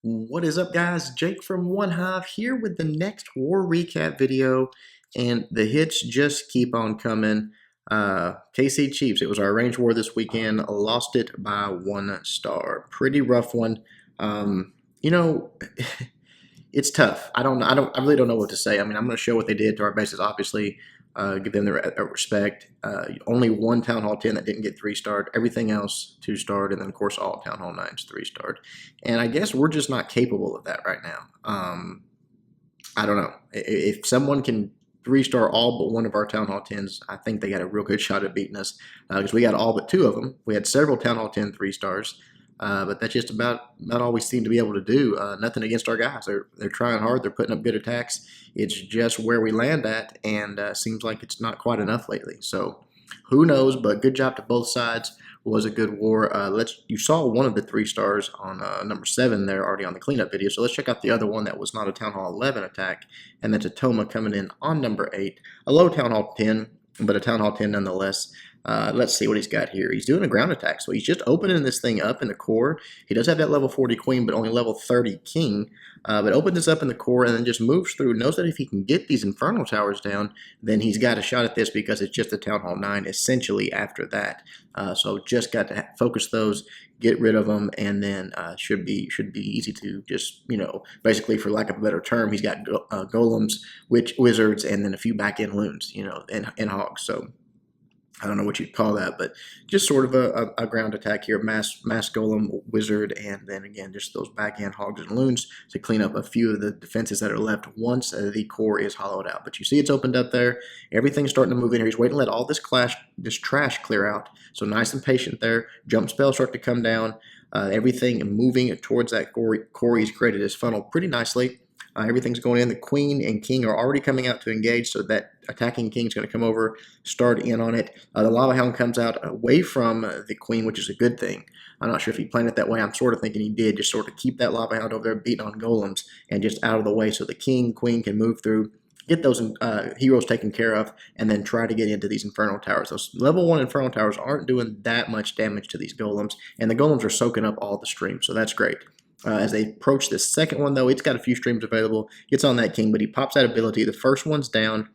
What is up, guys? Jake from OneHive here with the next war recap video, and the hits just keep on coming. KC Chiefs, it was our range war this weekend, lost it by 1 star. Pretty rough one. Um, you know, it's tough. I really don't know what to say. I mean, I'm going to show what they did to our bases, obviously, give them the respect. Only one Town Hall 10 that didn't get 3-starred. Everything else 2-starred, and then of course all Town Hall 9s 3-starred. And I guess we're just not capable of that right now. I don't know if someone can 3-star all but one of our Town Hall 10s. I think they got a real good shot at beating us because we got all but 2 of them. We had several Town Hall 10 3-stars. But that's just about all we seem to be able to do. Nothing against our guys. They're trying hard. They're putting up good attacks. It's just where we land at, and seems like it's not quite enough lately. So who knows? But good job to both sides. Was a good war. You saw one of the 3-stars on number 7 there already on the cleanup video. So let's check out the other one that was not a Town Hall 11 attack, and that's a Toma coming in on number 8. A low Town Hall 10, but a Town Hall 10 nonetheless. Let's see what he's got here. He's doing a ground attack, so he's just opening this thing up in the core. He does have that level 40 queen, but only level 30 king. But opens this up in the core and then just moves through. Knows that if he can get these Inferno towers down, then he's got a shot at this because it's just a Town Hall 9 essentially after that. So just got to focus those, get rid of them, and then should be easy to just, basically, for lack of a better term, he's got golems, wizards, and then a few back end loons, and hogs. So I don't know what you'd call that, but just sort of a ground attack here. Mass golem, wizard, and then again just those backhand hogs and loons to clean up a few of the defenses that are left once the core is hollowed out. But you see it's opened up there. Everything's starting to move in here. He's waiting to let all this trash clear out. So nice and patient there. Jump spells start to come down. Everything moving towards that core. He's created his funnel pretty nicely. Everything's going in. The queen and king are already coming out to engage, so that attacking king is going to come over, start in on it. The lava hound comes out away from the queen, which is a good thing. I'm not sure if he planned it that way. I'm sort of thinking he did, just sort of keep that lava hound over there beating on golems and just out of the way so the king, queen can move through, get those heroes taken care of, and then try to get into these Inferno towers. Those level 1 Inferno towers aren't doing that much damage to these golems, and the golems are soaking up all the streams, so that's great. As they approach this second one, though, it's got a few streams available. Gets on that king, but he pops that ability. The first one's down.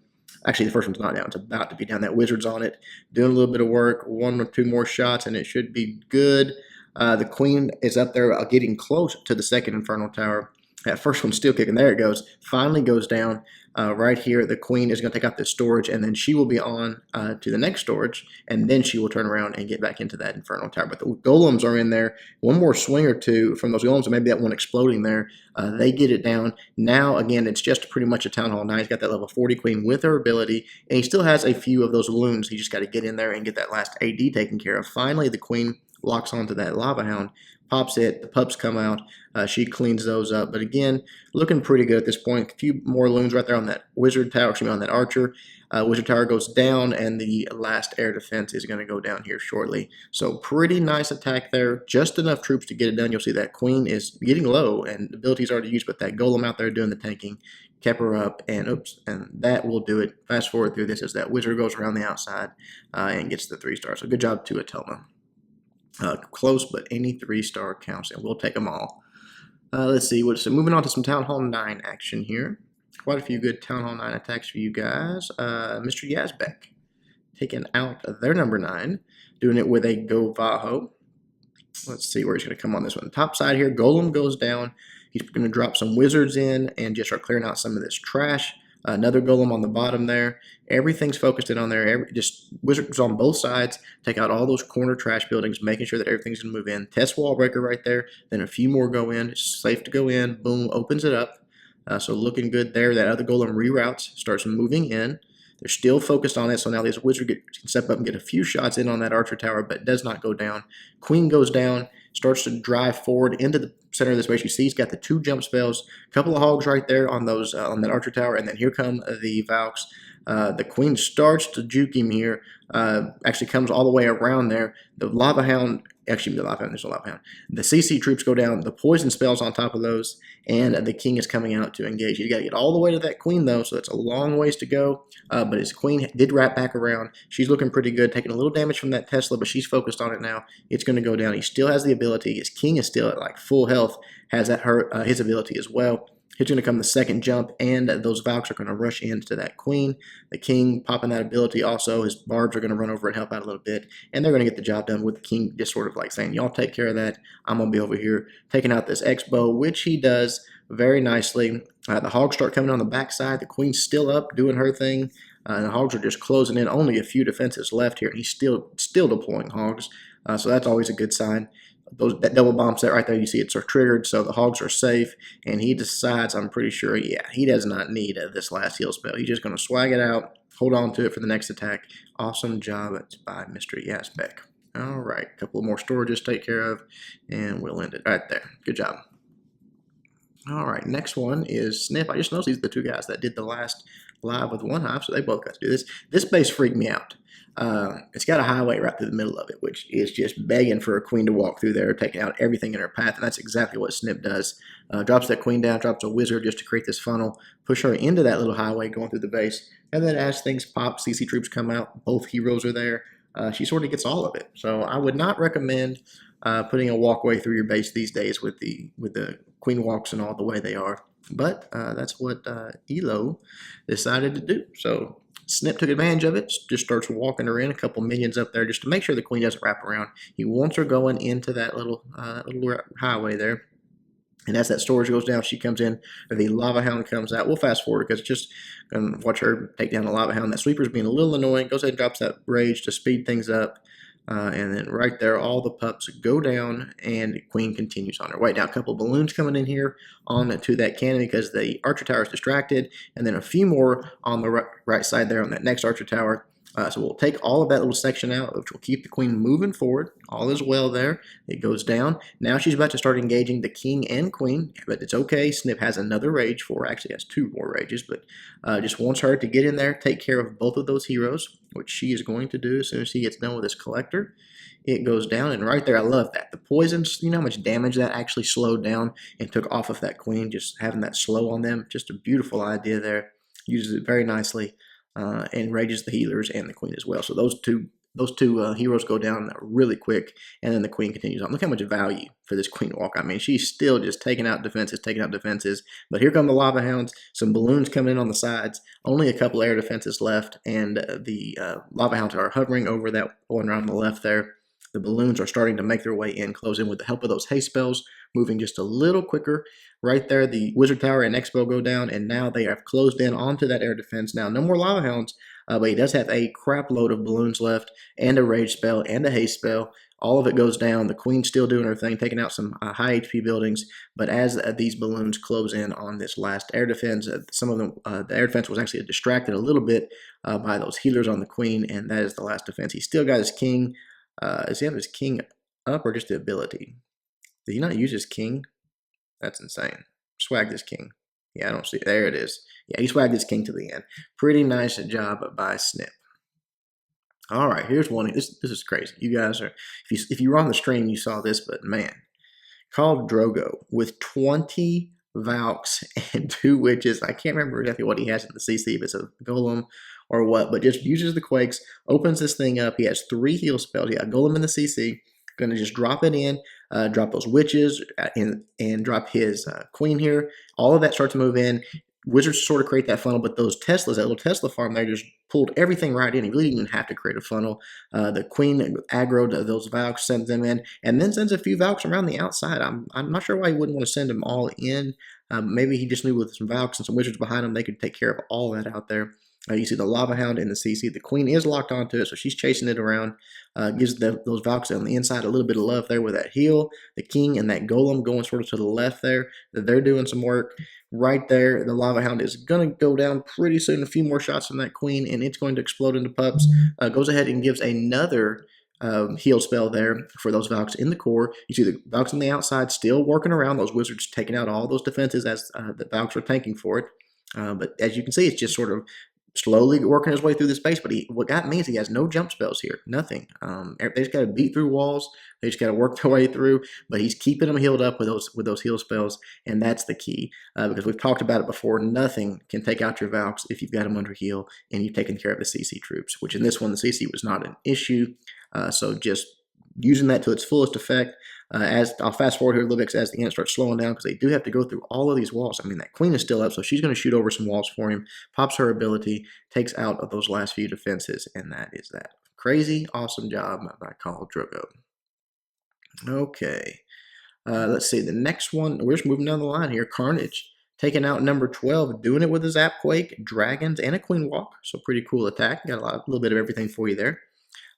Actually, the first one's not down. It's about to be down. That wizard's on it, doing a little bit of work. 1 or 2 more shots, and it should be good. The queen is up there getting close to the second Inferno tower. That first one's still kicking. There it goes. Finally goes down. Right here, the queen is going to take out this storage, and then she will be on to the next storage, and then she will turn around and get back into that Inferno tower. But the golems are in there. One more swing or two from those golems, and maybe that one exploding there. They get it down. Now, again, it's just pretty much a Town Hall 9. He's got that level 40 queen with her ability, and he still has a few of those loons. He just got to get in there and get that last AD taken care of. Finally, the queen locks onto that lava hound, pops it, the pups come out, she cleans those up. But again, looking pretty good at this point. A few more loons right there on that wizard tower, excuse me, on that archer. Wizard tower goes down, and the last air defense is going to go down here shortly. So pretty nice attack there. Just enough troops to get it done. You'll see that queen is getting low, and the ability's already used, but that golem out there doing the tanking kept her up, and oops, and that will do it. Fast forward through this as that wizard goes around the outside and gets the 3-star. So good job to Atoma. Close, but any 3-star counts, and we'll take them all. Let's see. So moving on to some Town Hall 9 action here. Quite a few good Town Hall 9 attacks for you guys. Mr. Yazbek taking out their number 9, doing it with a Go Vaho. Let's see where he's going to come on this one. Top side here, Golem goes down. He's going to drop some wizards in and just start clearing out some of this trash. Another golem on the bottom there. Everything's focused in on there. Just wizards on both sides. Take out all those corner trash buildings, making sure that everything's going to move in. Test wall breaker right there. Then a few more go in. It's safe to go in. Boom, opens it up. So looking good there. That other golem reroutes, starts moving in. They're still focused on it, so now this wizard can step up and get a few shots in on that archer tower, but does not go down. Queen goes down, starts to drive forward into the center of the space. You see he's got the 2 jump spells, a couple of hogs right there on those on that archer tower, and then here come the Valks. The queen starts to juke him here, actually comes all the way around there. The lava hound, actually the lava hound, there's no lava hound. The CC troops go down, the poison spells on top of those, and the king is coming out to engage. You got to get all the way to that queen though, so it's a long ways to go. But his queen did wrap back around. She's looking pretty good, taking a little damage from that Tesla, but she's focused on it now. It's going to go down. He still has the ability. His king is still at like full health. himself has that his ability as well. He's going to come the second jump, and those Valks are going to rush into that queen. The king popping that ability also. His barbs are going to run over and help out a little bit, and they're going to get the job done with the king just sort of like saying, y'all take care of that. I'm going to be over here taking out this X-bow, which he does very nicely. The hogs start coming on the backside. The queen's still up doing her thing. And the hogs are just closing in. Only a few defenses left here, and he's still deploying hogs. So that's always a good sign. That double bomb set right there, you see it's triggered, so the hogs are safe, and he decides, I'm pretty sure, yeah, he does not need this last heal spell. He's just going to swag it out, hold on to it for the next attack. Awesome job by Mr. Yazbek. All right, a couple more storages to take care of, and we'll end it right there. Good job. All right, next one is Snip. I just noticed these are the two guys that did the last live with OneHive, so they both got to do this. This base freaked me out. It's got a highway right through the middle of it, which is just begging for a queen to walk through there, taking out everything in her path, and that's exactly what Snip does. Drops that queen down, drops a wizard just to create this funnel, push her into that little highway going through the base, and then as things pop, CC troops come out, both heroes are there. She sort of gets all of it. So I would not recommend putting a walkway through your base these days with the queen walks and all the way they are. But that's what Alo decided to do. So Snip took advantage of it, just starts walking her in, a couple minions up there just to make sure the queen doesn't wrap around. He wants her going into that little highway there. And as that storage goes down, she comes in, the Lava Hound comes out. We'll fast forward because just going to watch her take down the Lava Hound. That Sweeper's being a little annoying. Goes ahead and drops that Rage to speed things up. And then right there, all the pups go down, and the queen continues on her way. Now, a couple of balloons coming in here onto that cannon because the archer tower is distracted, and then a few more on the right side there on that next archer tower. So we'll take all of that little section out, which will keep the queen moving forward. All is well there. It goes down. Now she's about to start engaging the king and queen, but it's okay. Snip has another rage for her. Actually has two more rages, but just wants her to get in there, take care of both of those heroes, which she is going to do as soon as she gets done with this collector. It goes down, and right there, I love that. The poisons, you know how much damage that actually slowed down and took off of that queen, just having that slow on them. Just a beautiful idea there. Uses it very nicely. And rages the healers and the queen as well. So those two heroes go down really quick, and then the queen continues on. Look how much value for this queen walk. I mean, she's still just taking out defenses. But here come the Lava Hounds. Some balloons coming in on the sides. Only a couple air defenses left, and the Lava Hounds are hovering over that one around the left there. The balloons are starting to make their way in, close in with the help of those haste spells, moving just a little quicker. Right there, the Wizard Tower and Expo go down, and now they have closed in onto that air defense. Now, no more Lava Hounds, but he does have a crap load of balloons left, and a Rage spell, and a Haste spell. All of it goes down. The Queen's still doing her thing, taking out some high HP buildings, but as these balloons close in on this last air defense, some of them, the air defense was actually distracted a little bit by those healers on the Queen, and that is the last defense. He's still got his king. Does he have his king up or just the ability? Did he not use his king? That's insane. Swag this king. Yeah, I don't see it. There it is. Yeah, he swagged this king to the end. Pretty nice job by Snip. All right, here's one. This is crazy. You guys are, if you were on the stream, you saw this, but man, Khal Drogo with 20 Valks and 2 Witches. I can't remember exactly what he has in the CC, if it's a golem or what, but just uses the quakes, opens this thing up. He has 3 heal spells. He got golem in the CC. Going to just drop it in, drop those witches, and drop his queen here. All of that starts to move in. Wizards sort of create that funnel, but those Teslas, that little Tesla farm there, just pulled everything right in. He really didn't even have to create a funnel. The queen aggroed those Valks, sends them in, and then sends a few Valks around the outside. I'm not sure why he wouldn't want to send them all in. Maybe he just knew with some Valks and some Wizards behind him, they could take care of all that out there. You see the Lava Hound in the CC. The Queen is locked onto it, so she's chasing it around. Gives those Valks on the inside a little bit of love there with that heal. The King and that Golem going sort of to the left there. They're doing some work. Right there, the Lava Hound is going to go down pretty soon. A few more shots from that Queen, and it's going to explode into pups. Goes ahead and gives another heal spell there for those Valks in the core. You see the Valks on the outside still working around. Those Wizards taking out all those defenses as the Valks are tanking for it. But as you can see, it's just sort of slowly working his way through the space, but what got me is he has no jump spells here, nothing. They just got to beat through walls. They just got to work their way through, but he's keeping them healed up with those heal spells, and that's the key, because we've talked about it before. Nothing can take out your Valks if you've got them under heal and you've taken care of the CC troops, which in this one, the CC was not an issue, so just using that to its fullest effect. As I'll fast forward here a little bit as the ants start slowing down because they do have to go through all of these walls. I mean, that queen is still up, so she's going to shoot over some walls for him, pops her ability, takes out of those last few defenses, and that is that. Crazy, awesome job by Khal Drogo. Okay, let's see. The next one, we're just moving down the line here. Carnage. Taking out number 12, doing it with a Zapquake, Dragons, and a Queen Walk. So pretty cool attack. Got a little bit of everything for you there.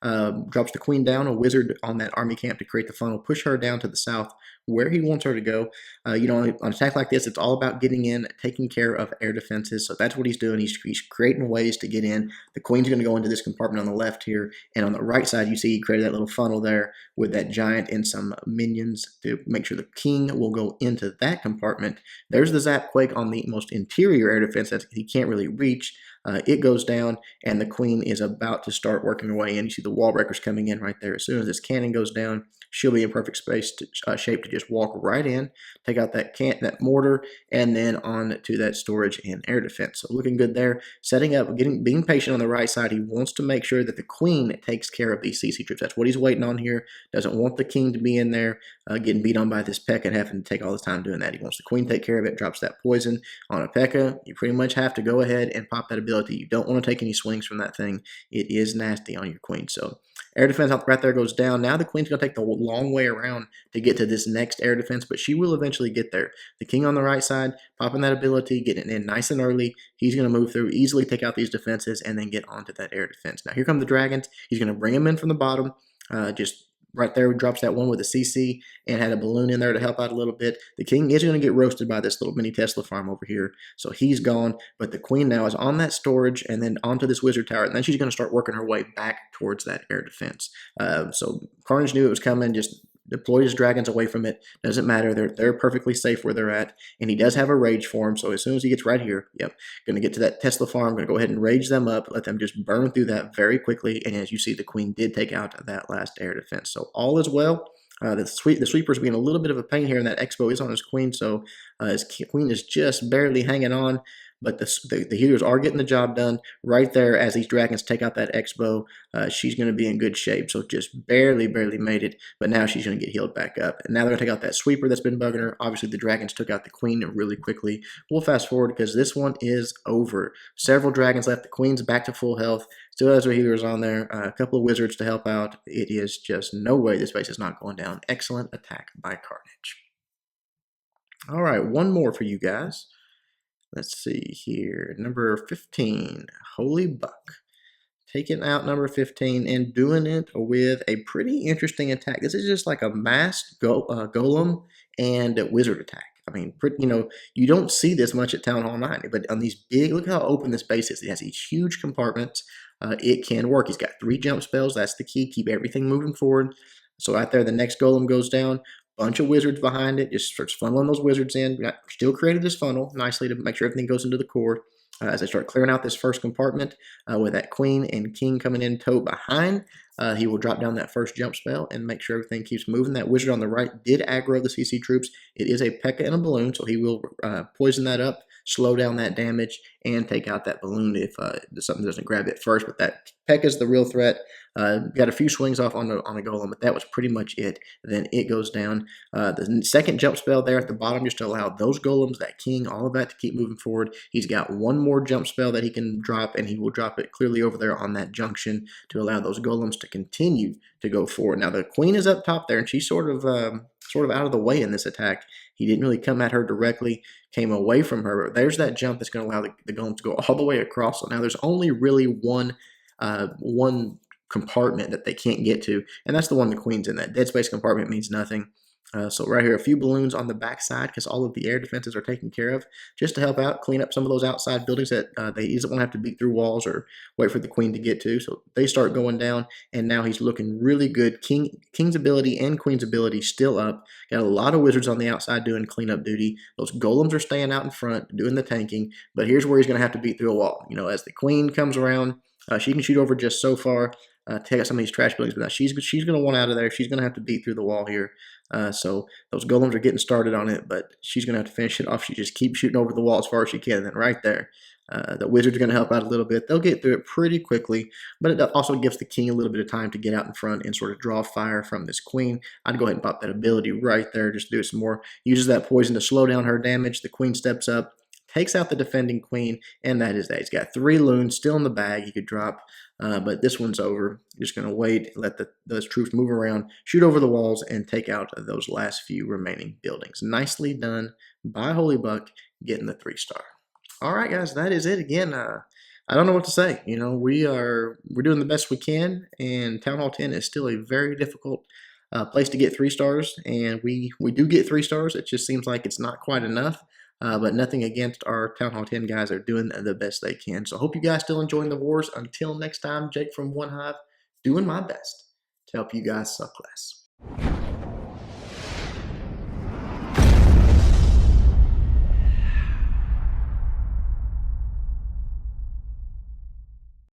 Drops the queen down, a wizard on that army camp to create the funnel, push her down to the south where he wants her to go. On an attack like this, it's all about getting in, taking care of air defenses. So that's what he's doing. He's creating ways to get in. The queen's going to go into this compartment on the left here. And on the right side, you see he created that little funnel there with that giant and some minions to make sure the king will go into that compartment. There's the Zapquake on the most interior air defense that he can't really reach. It goes down, and the queen is about to start working her way in. You see the wall breakers coming in right there. As soon as this cannon goes down, she'll be in perfect shape to just walk right in, take out that mortar, and then on to that storage and air defense. So looking good there. Setting up, being patient on the right side. He wants to make sure that the queen takes care of these CC troops. That's what he's waiting on here. Doesn't want the king to be in there getting beat on by this P.E.K.K.A. and having to take all this time doing that. He wants the queen to take care of it, drops that poison on a P.E.K.K.A. You pretty much have to go ahead and pop that ability. You don't want to take any swings from that thing. It is nasty on your queen. So air defense right there goes down. Now the queen's going to take the long way around to get to this next air defense, but she will eventually get there. The king on the right side, popping that ability, getting in nice and early. He's going to move through, easily take out these defenses, and then get onto that air defense. Now here come the dragons. He's going to bring them in from the bottom, just right there, drops that one with a CC and had a balloon in there to help out a little bit. The king is going to get roasted by this little mini Tesla farm over here, so he's gone. But the queen now is on that storage and then onto this wizard tower, and then she's going to start working her way back towards that air defense. So Carnage knew it was coming, just deployed his dragons away from it. Doesn't matter. They're perfectly safe where they're at. And he does have a rage for him. So as soon as he gets right here, going to get to that Tesla farm. Going to go ahead and rage them up. Let them just burn through that very quickly. And as you see, the queen did take out that last air defense. So all is well. The sweeper's being a little bit of a pain here, and that Expo is on his queen. So his queen is just barely hanging on. But the healers are getting the job done right there as these dragons take out that Expo. She's going to be in good shape. So just barely made it. But now she's going to get healed back up. And now they're going to take out that sweeper that's been bugging her. Obviously, the dragons took out the queen really quickly. We'll fast forward because this one is over. Several dragons left. The queen's back to full health. Still has her healers on there. A couple of wizards to help out. It is just no way this base is not going down. Excellent attack by Carnage. All right, one more for you guys. Let's see here. Number 15, Holy Buck. Taking out number 15 and doing it with a pretty interesting attack. This is just like a masked golem and a wizard attack. I mean, you don't see this much at Town Hall 9, but on these big, look how open this base is. It has these huge compartments. It can work. He's got 3 jump spells. That's the key. Keep everything moving forward. So right there, the next golem goes down. Bunch of wizards behind it, just starts funneling those wizards in. Still created this funnel nicely to make sure everything goes into the core. As I start clearing out this first compartment with that queen and king coming in tow behind, he will drop down that first jump spell and make sure everything keeps moving. That wizard on the right did aggro the CC troops. It is a P.E.K.K.A. and a balloon, so he will poison that up, slow down that damage, and take out that balloon if something doesn't grab it first. But that P.E.K.K.A. is the real threat. Got a few swings off on a golem, but that was pretty much it. Then it goes down. The second jump spell there at the bottom just to allow those golems, that king, all of that to keep moving forward. He's got one more jump spell that he can drop, and he will drop it clearly over there on that junction to allow those golems to continue to go forward. Now the queen is up top there, and she's sort of out of the way in this attack. He didn't really come at her directly, came away from her. There's that jump that's going to allow the golems to go all the way across. So now there's only really one compartment that they can't get to, and that's the one the queen's in. That dead space compartment means nothing. So right here, a few balloons on the back side because all of the air defenses are taken care of, just to help out, clean up some of those outside buildings that they doesn't want to have to beat through walls or wait for the queen to get to. So they start going down, and now he's looking really good. King's ability and queen's ability still up. Got a lot of wizards on the outside doing cleanup duty. Those golems are staying out in front doing the tanking, but here's where he's going to have to beat through a wall. As the queen comes around, she can shoot over just so far. Take out some of these trash buildings, but now she's going to want out of there. She's going to have to beat through the wall here. So those golems are getting started on it, but she's going to have to finish it off. She just keeps shooting over the wall as far as she can. And then right there, The wizards are going to help out a little bit. They'll get through it pretty quickly, but it also gives the king a little bit of time to get out in front and sort of draw fire from this queen. I'd go ahead and pop that ability right there just to do it some more. Uses that poison to slow down her damage. The queen steps up, takes out the defending queen, and that is that. He's got 3 loons still in the bag he could drop, but this one's over. Just going to wait, let those troops move around, shoot over the walls, and take out those last few remaining buildings. Nicely done by Holy Buck, getting the 3-star. All right, guys, that is it. Again, I don't know what to say. You know, we're doing the best we can, and Town Hall 10 is still a very difficult place to get 3 stars, and we do get 3 stars. It just seems like it's not quite enough. But nothing against our Town Hall 10 guys. Are doing the best they can. So I hope you guys still enjoying the wars. Until next time, Jake from OneHive, doing my best to help you guys suck less.